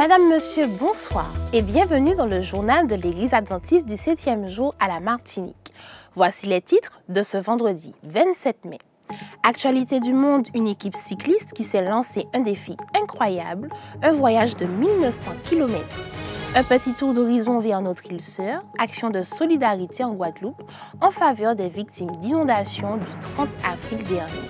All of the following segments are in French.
Madame, Monsieur, bonsoir et bienvenue dans le journal de l'Église adventiste du 7e jour à la Martinique. Voici les titres de ce vendredi 27 mai. Actualité du monde, une équipe cycliste qui s'est lancé un défi incroyable, un voyage de 1900 km. Un petit tour d'horizon vers notre île sœur, action de solidarité en Guadeloupe en faveur des victimes d'inondations du 30 avril dernier.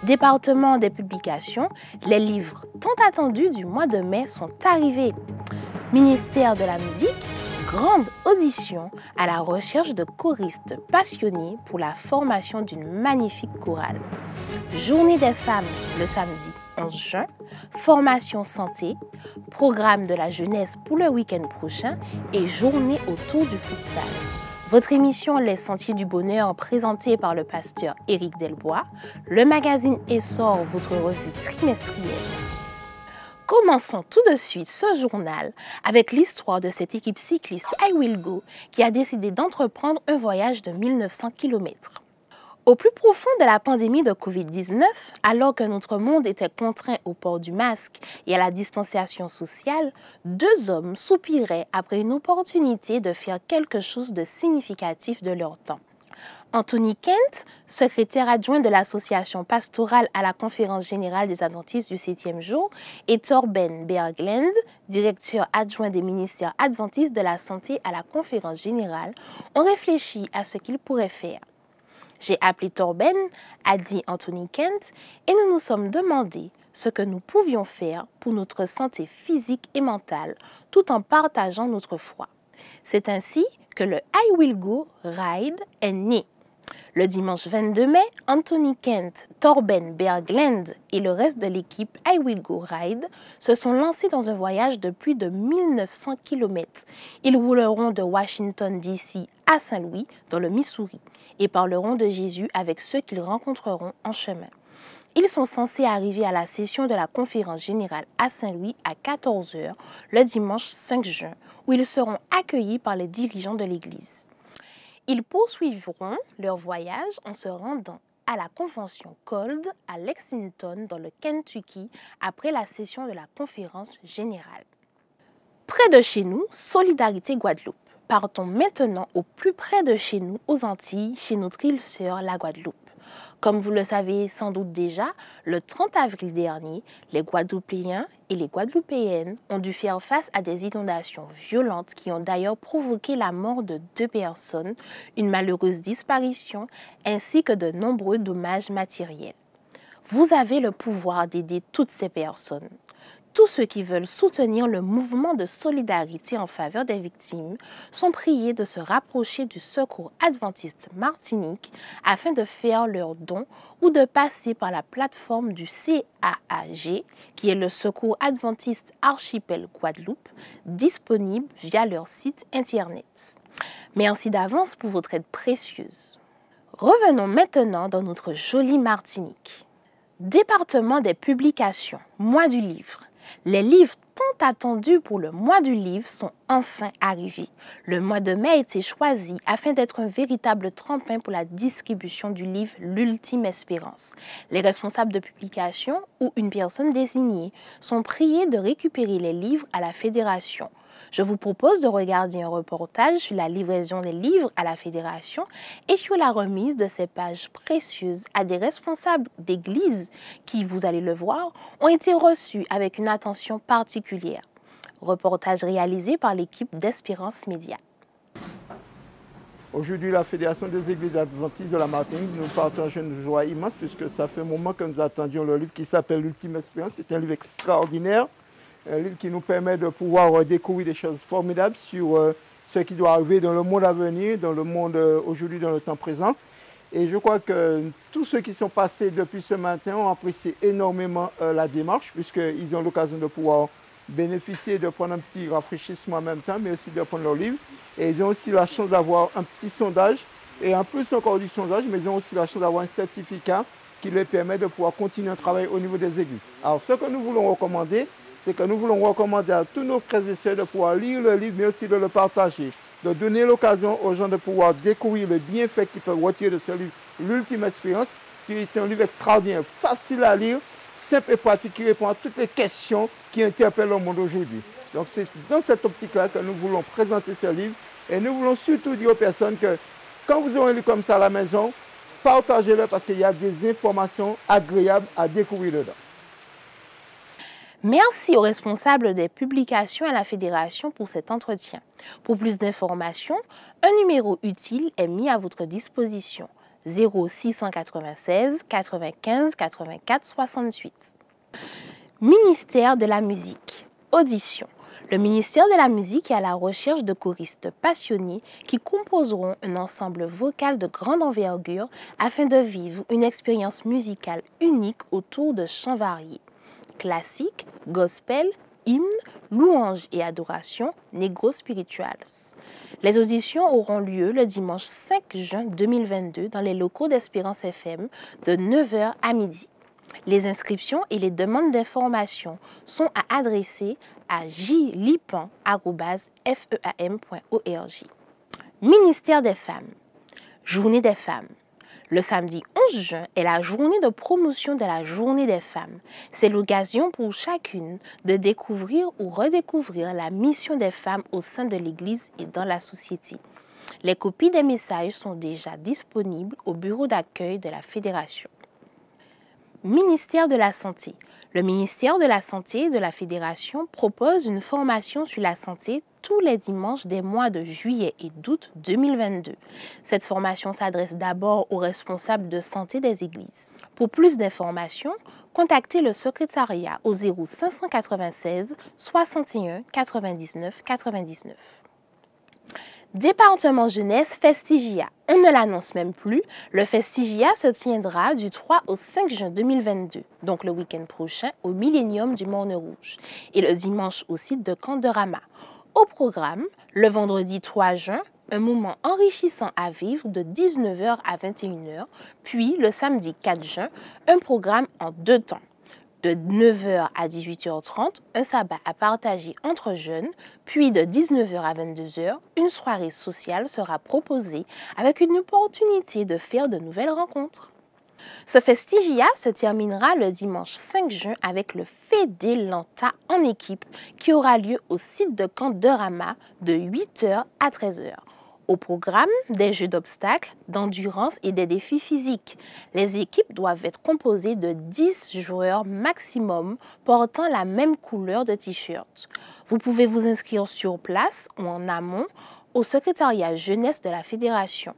Département des publications, les livres tant attendus du mois de mai sont arrivés. Ministère de la musique, grande audition à la recherche de choristes passionnés pour la formation d'une magnifique chorale. Journée des femmes le samedi 11 juin, formation santé, programme de la jeunesse pour le week-end prochain et journée autour du futsal. Votre émission Les Sentiers du Bonheur, présentée par le pasteur Éric Delbois, le magazine Essor, votre revue trimestrielle. Commençons tout de suite ce journal avec l'histoire de cette équipe cycliste I Will Go qui a décidé d'entreprendre un voyage de 1900 km. Au plus profond de la pandémie de Covid-19, alors que notre monde était contraint au port du masque et à la distanciation sociale, deux hommes soupiraient après une opportunité de faire quelque chose de significatif de leur temps. Anthony Kent, secrétaire adjoint de l'association pastorale à la Conférence générale des adventistes du 7e jour, et Torben Berglund, directeur adjoint des ministères adventistes de la santé à la Conférence générale, ont réfléchi à ce qu'ils pourraient faire. J'ai appelé Torben, a dit Anthony Kent, et nous nous sommes demandé ce que nous pouvions faire pour notre santé physique et mentale, tout en partageant notre foi. C'est ainsi que le I Will Go Ride est né. Le dimanche 22 mai, Anthony Kent, Torben Berglund et le reste de l'équipe I Will Go Ride se sont lancés dans un voyage de plus de 1900 km. Ils rouleront de Washington DC à Saint-Louis, dans le Missouri, et parleront de Jésus avec ceux qu'ils rencontreront en chemin. Ils sont censés arriver à la session de la conférence générale à Saint-Louis à 14 h le dimanche 5 juin, où ils seront accueillis par les dirigeants de l'Église. Ils poursuivront leur voyage en se rendant à la convention Cold à Lexington, dans le Kentucky, après la session de la conférence générale. Près de chez nous, Solidarité Guadeloupe. Partons maintenant au plus près de chez nous, aux Antilles, chez notre île sœur, la Guadeloupe. Comme vous le savez sans doute déjà, le 30 avril dernier, les Guadeloupéens et les Guadeloupéennes ont dû faire face à des inondations violentes qui ont d'ailleurs provoqué la mort de 2 personnes, une malheureuse disparition ainsi que de nombreux dommages matériels. Vous avez le pouvoir d'aider toutes ces personnes. Tous ceux qui veulent soutenir le mouvement de solidarité en faveur des victimes sont priés de se rapprocher du Secours adventiste Martinique afin de faire leurs dons ou de passer par la plateforme du CAAG, qui est le Secours adventiste Archipel Guadeloupe, disponible via leur site internet. Merci d'avance pour votre aide précieuse. Revenons maintenant dans notre jolie Martinique. Département des publications, mois du livre. Les livres tant attendus pour le mois du livre sont enfin arrivés. Le mois de mai a été choisi afin d'être un véritable tremplin pour la distribution du livre L'Ultime Espérance. Les responsables de publication ou une personne désignée sont priés de récupérer les livres à la Fédération. Je vous propose de regarder un reportage sur la livraison des livres à la Fédération et sur la remise de ces pages précieuses à des responsables d'église qui, vous allez le voir, ont été reçus avec une attention particulière. Reportage réalisé par l'équipe d'Espérance Média. Aujourd'hui, la Fédération des Églises adventistes de la Martinique nous partage une joie immense puisque ça fait un moment que nous attendions le livre qui s'appelle L'Ultime Espérance. C'est un livre extraordinaire. Un livre qui nous permet de pouvoir découvrir des choses formidables sur ce qui doit arriver dans le monde à venir, dans le monde aujourd'hui, dans le temps présent. Et je crois que tous ceux qui sont passés depuis ce matin ont apprécié énormément la démarche, puisqu'ils ont l'occasion de pouvoir bénéficier, de prendre un petit rafraîchissement en même temps, mais aussi de prendre leur livre. Et ils ont aussi la chance d'avoir un petit sondage, et en plus encore du sondage, mais ils ont aussi la chance d'avoir un certificat qui leur permet de pouvoir continuer un travail au niveau des églises. Alors ce que nous voulons recommander, c'est que nous voulons recommander à tous nos frères et sœurs de pouvoir lire le livre, mais aussi de le partager, de donner l'occasion aux gens de pouvoir découvrir les bienfaits qu'ils peuvent retirer de ce livre, L'Ultime Espérance, qui est un livre extraordinaire, facile à lire. simple et pratique qui répond à toutes les questions qui interpellent le monde aujourd'hui. Donc c'est dans cette optique-là que nous voulons présenter ce livre et nous voulons surtout dire aux personnes que quand vous aurez un livre comme ça à la maison, partagez-le parce qu'il y a des informations agréables à découvrir dedans. Merci aux responsables des publications à la Fédération pour cet entretien. Pour plus d'informations, un numéro utile est mis à votre disposition. 0696 95 84 68. Ministère de la musique. Audition. Le ministère de la musique est à la recherche de choristes passionnés qui composeront un ensemble vocal de grande envergure afin de vivre une expérience musicale unique autour de chants variés. Classique, gospel, hymne, louange et adoration, negro spirituals. Les auditions auront lieu le dimanche 5 juin 2022 dans les locaux d'Espérance FM de 9h à midi. Les inscriptions et les demandes d'information sont à adresser à jlipan@feam.org. Ministère des Femmes. Journée des femmes. Le samedi 11 juin est la journée de promotion de la Journée des femmes. C'est l'occasion pour chacune de découvrir ou redécouvrir la mission des femmes au sein de l'Église et dans la société. Les copies des messages sont déjà disponibles au bureau d'accueil de la Fédération. Ministère de la Santé. Le ministère de la Santé de la Fédération propose une formation sur la santé tous les dimanches des mois de juillet et d'août 2022. Cette formation s'adresse d'abord aux responsables de santé des églises. Pour plus d'informations, contactez le secrétariat au 0596 61 99 99. Département Jeunesse Festigia. On ne l'annonce même plus. Le Festigia se tiendra du 3 au 5 juin 2022, donc le week-end prochain au Millénium du Morne-Rouge et le dimanche au site de Camp de Rama. Au programme, le vendredi 3 juin, un moment enrichissant à vivre de 19h à 21h, puis le samedi 4 juin, un programme en deux temps. De 9h à 18h30, un sabbat à partager entre jeunes, puis de 19h à 22h, une soirée sociale sera proposée avec une opportunité de faire de nouvelles rencontres. Ce Festigia se terminera le dimanche 5 juin avec le Fédé Lanta en équipe qui aura lieu au site de Camp de Rama de 8h à 13h. Au programme, des jeux d'obstacles, d'endurance et des défis physiques. Les équipes doivent être composées de 10 joueurs maximum portant la même couleur de t-shirt. Vous pouvez vous inscrire sur place ou en amont au secrétariat jeunesse de la Fédération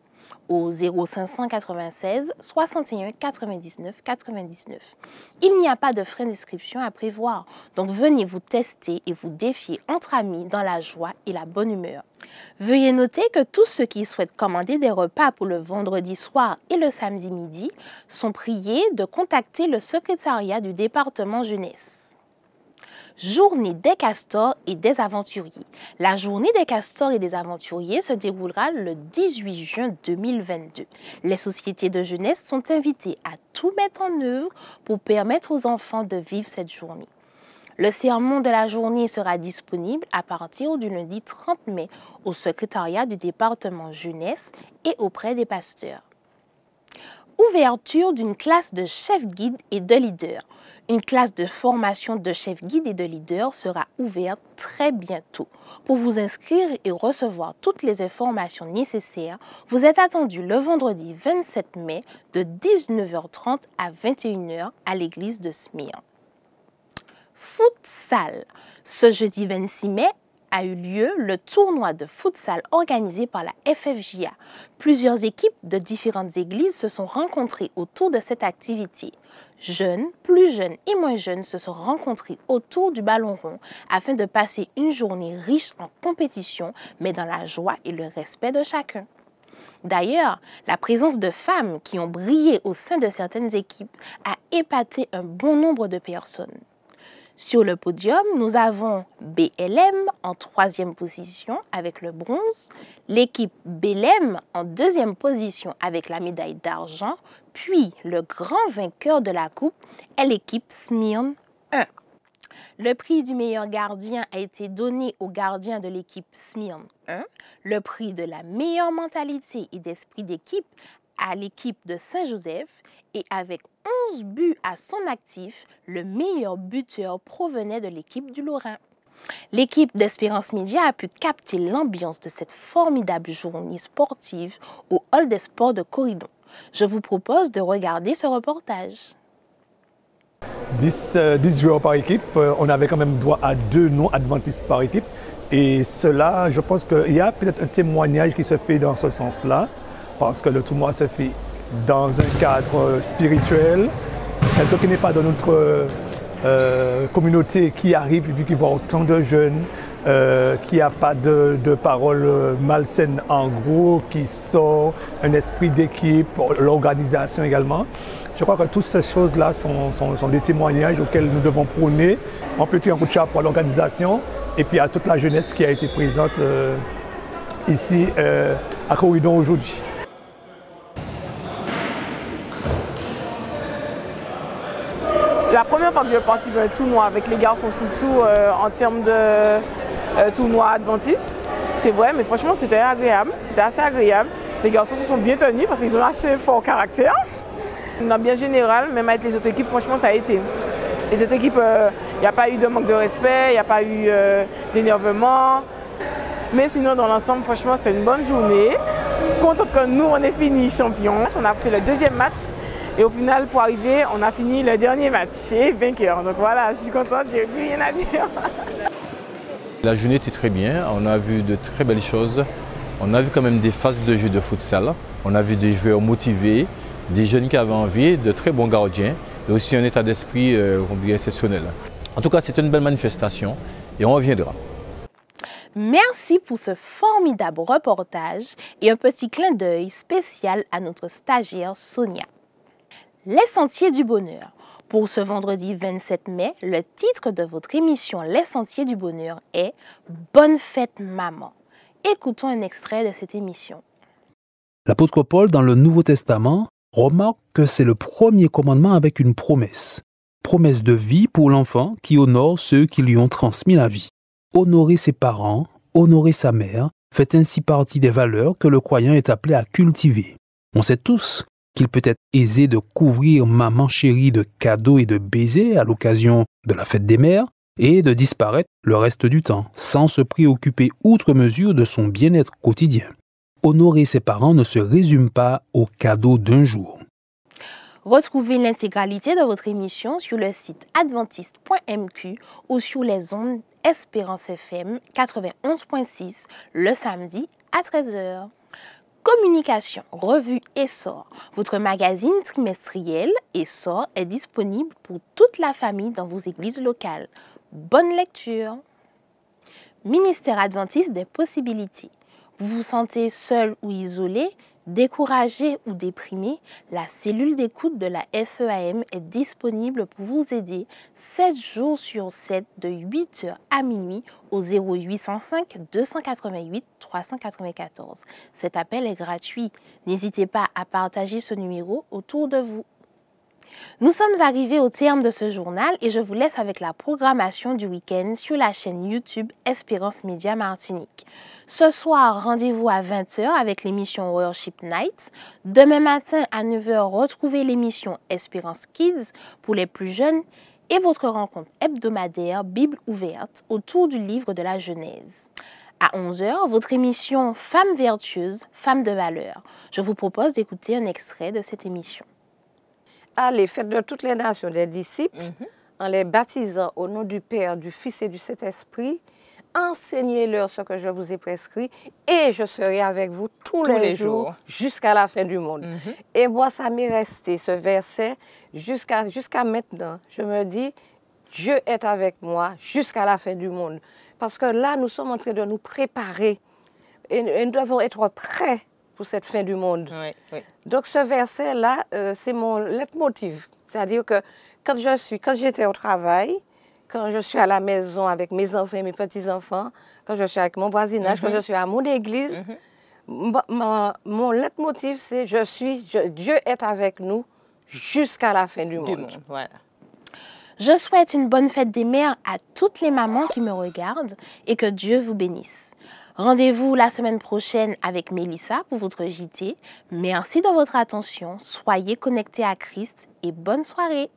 au 0596 61 99 99. Il n'y a pas de frais d'inscription à prévoir, donc venez vous tester et vous défier entre amis dans la joie et la bonne humeur. Veuillez noter que tous ceux qui souhaitent commander des repas pour le vendredi soir et le samedi midi sont priés de contacter le secrétariat du département jeunesse. Journée des castors et des aventuriers. La journée des castors et des aventuriers se déroulera le 18 juin 2022. Les sociétés de jeunesse sont invitées à tout mettre en œuvre pour permettre aux enfants de vivre cette journée. Le sermon de la journée sera disponible à partir du lundi 30 mai au secrétariat du département jeunesse et auprès des pasteurs. Ouverture d'une classe de chef-guide et de leader. Une classe de formation de chef-guide et de leader sera ouverte très bientôt. Pour vous inscrire et recevoir toutes les informations nécessaires, vous êtes attendu le vendredi 27 mai de 19h30 à 21h à l'église de Smyrne. Futsal. Ce jeudi 26 mai, a eu lieu le tournoi de futsal organisé par la FFJA. Plusieurs équipes de différentes églises se sont rencontrées autour de cette activité. Jeunes, plus jeunes et moins jeunes se sont rencontrés autour du ballon rond afin de passer une journée riche en compétition, mais dans la joie et le respect de chacun. D'ailleurs, la présence de femmes qui ont brillé au sein de certaines équipes a épaté un bon nombre de personnes. Sur le podium, nous avons BLM en 3e position avec le bronze, l'équipe BLM en 2e position avec la médaille d'argent, puis le grand vainqueur de la coupe est l'équipe Smyrne 1. Le prix du meilleur gardien a été donné au gardien de l'équipe Smyrne 1. Le prix de la meilleure mentalité et d'esprit d'équipe à l'équipe de Saint-Joseph et avec 11 buts à son actif, le meilleur buteur provenait de l'équipe du Lorrain. L'équipe d'Espérance Média a pu capter l'ambiance de cette formidable journée sportive au Hall des Sports de Corridon. Je vous propose de regarder ce reportage. 10 joueurs par équipe, on avait quand même droit à 2 non-adventistes par équipe. Et cela, je pense qu'il y a peut-être un témoignage qui se fait dans ce sens-là, parce que le tournoi se fait dans un cadre spirituel. Quelqu'un qui n'est pas dans notre communauté qui arrive, vu qu'il voit autant de jeunes, qu'il n'y a pas de paroles malsaines en gros, qui sort un esprit d'équipe, l'organisation également. Je crois que toutes ces choses-là sont des témoignages auxquels nous devons prôner. On peut tirer un coup de chapeau à l'organisation et puis à toute la jeunesse qui a été présente ici à Corridon aujourd'hui. La première fois que je participe à un tournoi avec les garçons, surtout en termes de tournoi adventiste, c'est vrai, mais franchement c'était agréable, c'était assez agréable. Les garçons se sont bien tenus parce qu'ils ont assez fort caractère. Dans bien général, même avec les autres équipes, franchement ça a été. Les autres équipes, il n'y a pas eu de manque de respect, il n'y a pas eu d'énervement. Mais sinon dans l'ensemble, franchement c'était une bonne journée. Contente que nous on ait fini champion. On a fait le deuxième match. Et au final, pour arriver, on a fini le dernier match et vainqueur. Donc voilà, je suis contente, j'ai plus rien à dire. La journée était très bien, on a vu de très belles choses. On a vu quand même des phases de jeu de futsal. On a vu des joueurs motivés, des jeunes qui avaient envie, de très bons gardiens et aussi un état d'esprit exceptionnel. En tout cas, c'est une belle manifestation et on reviendra. Merci pour ce formidable reportage et un petit clin d'œil spécial à notre stagiaire Sonia. Les Sentiers du Bonheur. Pour ce vendredi 27 mai, le titre de votre émission Les Sentiers du Bonheur est « Bonne fête maman ». Écoutons un extrait de cette émission. L'apôtre Paul, dans le Nouveau Testament, remarque que c'est le premier commandement avec une promesse. Promesse de vie pour l'enfant qui honore ceux qui lui ont transmis la vie. Honorer ses parents, honorer sa mère, fait ainsi partie des valeurs que le croyant est appelé à cultiver. On sait tous qu'il peut être aisé de couvrir maman chérie de cadeaux et de baisers à l'occasion de la fête des mères et de disparaître le reste du temps, sans se préoccuper outre mesure de son bien-être quotidien. Honorer ses parents ne se résume pas aux cadeaux d'un jour. Retrouvez l'intégralité de votre émission sur le site adventiste.mq ou sur les ondes Espérance FM 91.6 le samedi à 13h. Communication, revue Essor. Votre magazine trimestriel Essor est disponible pour toute la famille dans vos églises locales. Bonne lecture. Ministère adventiste des possibilités. Vous vous sentez seul ou isolé, découragé ou déprimé, la cellule d'écoute de la FEAM est disponible pour vous aider 7 jours sur 7 de 8h à minuit au 0805 288 394. Cet appel est gratuit. N'hésitez pas à partager ce numéro autour de vous. Nous sommes arrivés au terme de ce journal et je vous laisse avec la programmation du week-end sur la chaîne YouTube Espérance Média Martinique. Ce soir, rendez-vous à 20h avec l'émission Worship Night. Demain matin à 9h, retrouvez l'émission Espérance Kids pour les plus jeunes et votre rencontre hebdomadaire Bible ouverte autour du livre de la Genèse. À 11h, votre émission Femmes vertueuses, femmes de valeur. Je vous propose d'écouter un extrait de cette émission. Allez, faites de toutes les nations des disciples, en les baptisant au nom du Père, du Fils et du Saint-Esprit. Enseignez-leur ce que je vous ai prescrit et je serai avec vous tous les jours jusqu'à la fin du monde. Et moi, ça m'est resté, ce verset, jusqu'à maintenant. Je me dis, Dieu est avec moi jusqu'à la fin du monde. Parce que là, nous sommes en train de nous préparer et nous devons être prêts pour cette fin du monde. Oui, oui. Donc ce verset-là, c'est mon leitmotiv. C'est-à-dire que quand j'étais au travail, quand je suis à la maison avec mes enfants et mes petits-enfants, quand je suis avec mon voisinage, quand je suis à mon église, mon leitmotiv, c'est Dieu est avec nous jusqu'à la fin du monde. Voilà. Je souhaite une bonne fête des mères à toutes les mamans qui me regardent et que Dieu vous bénisse. Rendez-vous la semaine prochaine avec Mélissa pour votre JT. Merci de votre attention, soyez connectés à Christ et bonne soirée.